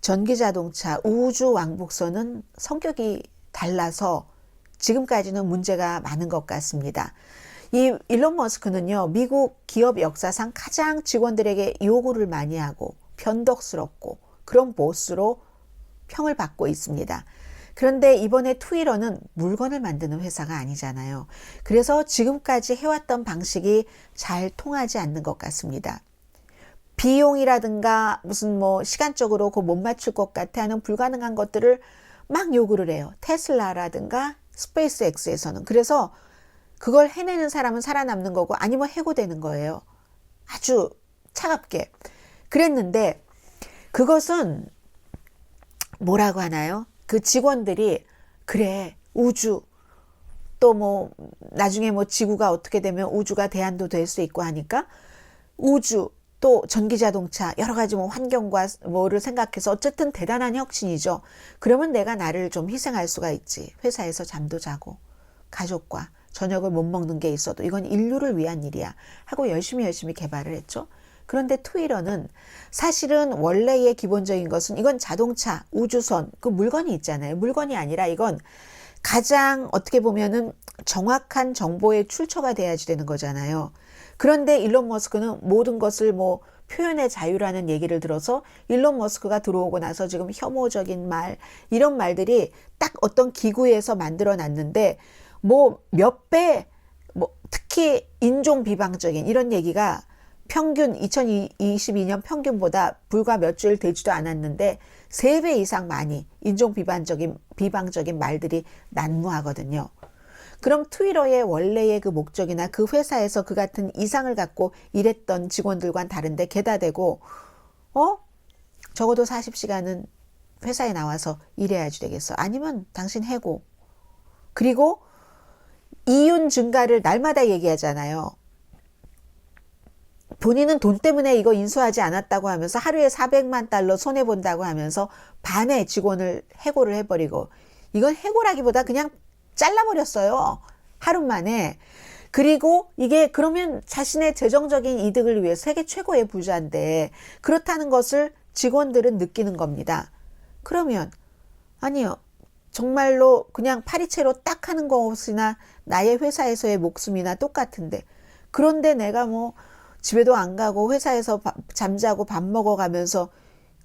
전기자동차, 우주왕복선은 성격이 달라서 지금까지는 문제가 많은 것 같습니다. 이 일론 머스크는요, 미국 기업 역사상 가장 직원들에게 요구를 많이 하고 변덕스럽고 그런 보스로 평을 받고 있습니다. 그런데 이번에 트위터는 물건을 만드는 회사가 아니잖아요. 그래서 지금까지 해왔던 방식이 잘 통하지 않는 것 같습니다. 비용이라든가 무슨 뭐 시간적으로 그거 못 맞출 것 같아 하는 불가능한 것들을 막 요구를 해요. 테슬라라든가 스페이스X에서는. 그래서 그걸 해내는 사람은 살아남는 거고 아니면 해고되는 거예요. 아주 차갑게. 그랬는데 그것은 뭐라고 하나요? 그 직원들이 그래 우주 또 뭐 나중에 뭐 지구가 어떻게 되면 우주가 대안도 될 수 있고 하니까 우주 또 전기자동차 여러 가지 뭐 환경과 뭐를 생각해서 어쨌든 대단한 혁신이죠. 그러면 내가 나를 좀 희생할 수가 있지. 회사에서 잠도 자고 가족과 저녁을 못 먹는 게 있어도 이건 인류를 위한 일이야 하고 열심히 개발을 했죠. 그런데 트위터는 사실은 원래의 기본적인 것은 이건 자동차, 우주선, 그 물건이 있잖아요. 물건이 아니라 이건 가장 어떻게 보면은 정확한 정보의 출처가 돼야지 되는 거잖아요. 그런데 일론 머스크는 모든 것을 뭐 표현의 자유라는 얘기를 들어서 일론 머스크가 들어오고 나서 지금 혐오적인 말, 이런 말들이 딱 어떤 기구에서 만들어 놨는데 뭐 몇 배, 뭐 특히 인종 비방적인 이런 얘기가 평균 2022년 평균보다 불과 몇 주일 되지도 않았는데 3배 이상 많이 인종 비방적인 말들이 난무하거든요. 그럼 트위터의 원래의 그 목적이나 그 회사에서 그 같은 이상을 갖고 일했던 직원들과는 다른데 게다 대고 적어도 40시간은 회사에 나와서 일해야지 되겠어. 아니면 당신 해고. 그리고 이윤 증가를 날마다 얘기하잖아요. 본인은 돈 때문에 이거 인수하지 않았다고 하면서 하루에 400만 달러 손해본다고 하면서 반의 직원을 해고를 해버리고, 이건 해고라기보다 그냥 잘라버렸어요. 하루 만에. 그리고 이게 그러면 자신의 재정적인 이득을 위해 세계 최고의 부자인데 그렇다는 것을 직원들은 느끼는 겁니다. 그러면 아니요. 정말로 그냥 파리채로 딱 하는 것이나 나의 회사에서의 목숨이나 똑같은데, 그런데 내가 뭐 집에도 안 가고 회사에서 잠자고 밥 먹어가면서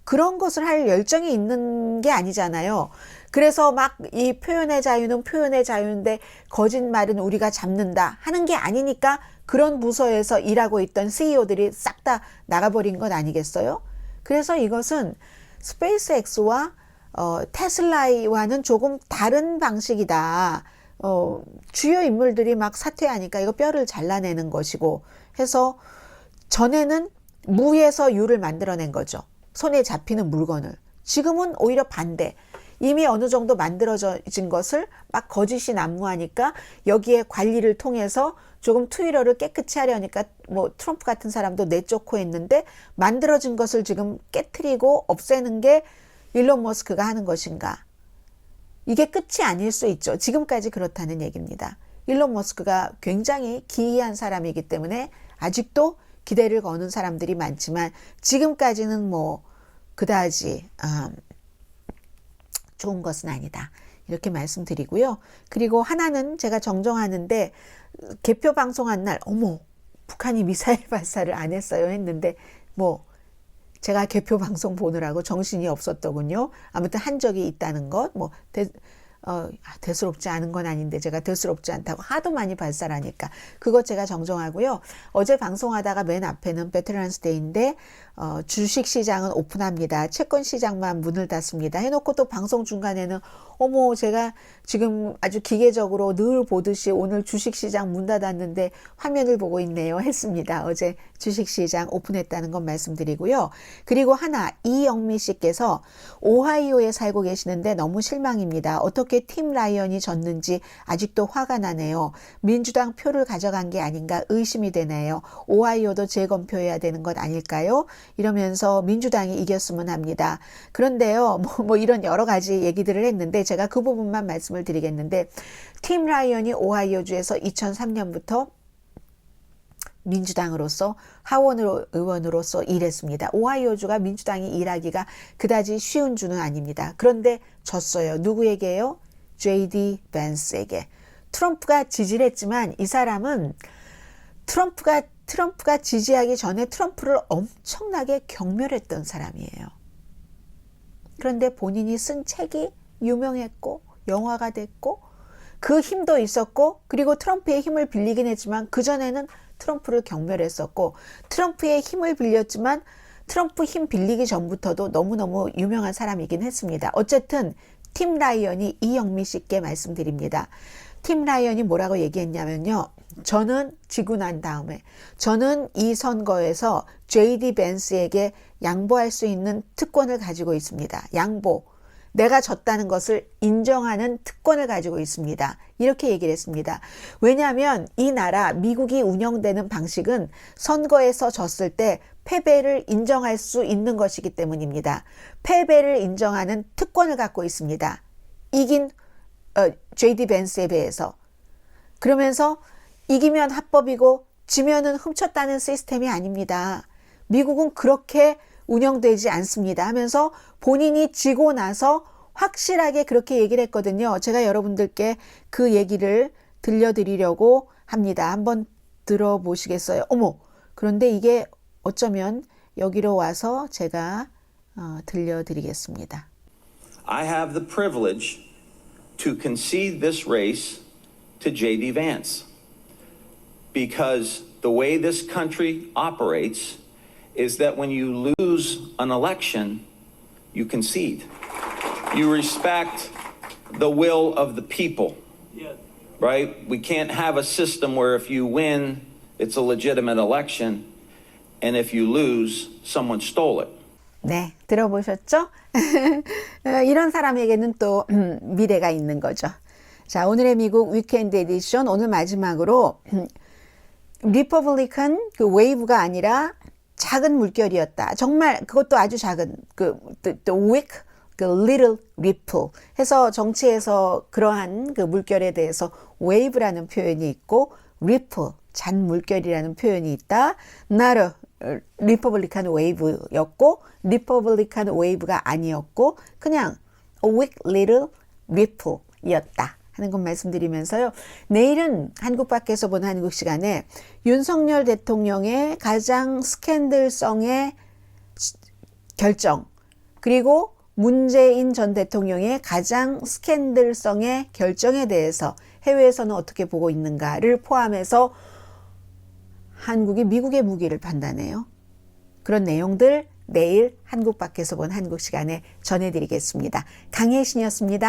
그런 것을 할 열정이 있는 게 아니잖아요. 그래서 막 이 표현의 자유는 표현의 자유인데 거짓말은 우리가 잡는다 하는 게 아니니까 그런 부서에서 일하고 있던 CEO들이 싹 다 나가버린 것 아니겠어요? 그래서 이것은 스페이스X와 테슬라와는 조금 다른 방식이다. 주요 인물들이 막 사퇴하니까 이거 뼈를 잘라내는 것이고 해서 전에는 무에서 유를 만들어낸 거죠. 손에 잡히는 물건을. 지금은 오히려 반대. 이미 어느 정도 만들어진 것을 막 거짓이 난무하니까 여기에 관리를 통해서 조금 트위터를 깨끗이 하려니까 뭐 트럼프 같은 사람도 내쫓고 했는데 만들어진 것을 지금 깨트리고 없애는 게 일론 머스크가 하는 것인가? 이게 끝이 아닐 수 있죠. 지금까지 그렇다는 얘기입니다. 일론 머스크가 굉장히 기이한 사람이기 때문에 아직도 기대를 거는 사람들이 많지만 지금까지는 뭐 그다지 좋은 것은 아니다. 이렇게 말씀드리고요. 그리고 하나는 제가 정정하는데 개표 방송한 날 어머 북한이 미사일 발사를 안 했어요 했는데 뭐 제가 개표 방송 보느라고 정신이 없었더군요. 아무튼 한 적이 있다는 것, 뭐 대수롭지 않은 건 아닌데 제가 대수롭지 않다고 하도 많이 발사하니까 그것 제가 정정하고요. 어제 방송하다가 맨 앞에는 베테랑스 데이인데 주식시장은 오픈합니다. 채권시장만 문을 닫습니다. 해놓고 또 방송 중간에는 어머 제가 지금 아주 기계적으로 늘 보듯이 오늘 주식시장 문 닫았는데 화면을 보고 있네요 했습니다. 어제 주식시장 오픈했다는 건 말씀드리고요. 그리고 하나 이영미 씨께서 오하이오에 살고 계시는데 너무 실망입니다. 어떻게 팀 라이언이 졌는지 아직도 화가 나네요. 민주당 표를 가져간 게 아닌가 의심이 되네요. 오하이오도 재검표해야 되는 것 아닐까요? 이러면서 민주당이 이겼으면 합니다. 그런데요, 뭐 이런 여러 가지 얘기들을 했는데 제가 그 부분만 말씀을 드리겠는데 팀 라이언이 오하이오주에서 2003년부터 민주당으로서 하원 의원으로서 일했습니다. 오하이오주가 민주당이 일하기가 그다지 쉬운 주는 아닙니다. 그런데 졌어요. 누구에게요? J.D. 밴스에게. 트럼프가 지지를 했지만 이 사람은 트럼프가 지지하기 전에 트럼프를 엄청나게 경멸했던 사람이에요. 그런데 본인이 쓴 책이 유명했고 영화가 됐고 그 힘도 있었고 그리고 트럼프의 힘을 빌리긴 했지만 그전에는 트럼프를 경멸했었고 트럼프의 힘을 빌렸지만 트럼프 힘 빌리기 전부터도 너무너무 유명한 사람이긴 했습니다. 어쨌든 팀 라이언이 이영미 씨께 말씀드립니다. 팀 라이언이 뭐라고 얘기했냐면요. 저는 지고 난 다음에 저는 이 선거에서 J.D. 밴스에게 양보할 수 있는 특권을 가지고 있습니다. 양보. 내가 졌다는 것을 인정하는 특권을 가지고 있습니다. 이렇게 얘기를 했습니다. 왜냐하면 이 나라 미국이 운영되는 방식은 선거에서 졌을 때 패배를 인정할 수 있는 것이기 때문입니다. 패배를 인정하는 특권을 갖고 있습니다. 이긴 J.D. 밴스에 비해서. 그러면서 이기면 합법이고 지면은 훔쳤다는 시스템이 아닙니다. 미국은 그렇게 운영되지 않습니다 하면서 본인이 지고 나서 확실하게 그렇게 얘기를 했거든요. 제가 여러분들께 그 얘기를 들려드리려고 합니다. 한번 들어보시겠어요? 어머, 그런데 이게 어쩌면 여기로 와서 제가 들려드리겠습니다.
I have the privilege to concede this race to J.D. Vance because the way this country operates is that when you lose an election, you concede. You respect the will of the people, right? We can't have a system where if you win, it's a legitimate election, and if you lose, someone stole it.
네, 들어보셨죠? 이런 사람에게는 또 미래가 있는 거죠. 자, 오늘의 미국 위켄드 에디션 오늘 마지막으로 리퍼블리칸 그 웨이브가 아니라 작은 물결이었다. 정말 그것도 아주 작은 the weak, 그 little ripple 해서 정치에서 그러한 그 물결에 대해서 wave라는 표현이 있고 ripple, 잔 물결이라는 표현이 있다. not a 리퍼블리칸 wave였고 리퍼블리칸 wave가 아니었고 그냥 a weak little ripple이었다. 하는 것 말씀드리면서요. 내일은 한국 밖에서 보는 한국 시간에 윤석열 대통령의 가장 스캔들성의 결정 그리고 문재인 전 대통령의 가장 스캔들성의 결정에 대해서 해외에서는 어떻게 보고 있는가를 포함해서 한국이 미국의 무기를 판단해요. 그런 내용들 내일 한국 밖에서 본 한국 시간에 전해드리겠습니다. 강혜신이었습니다.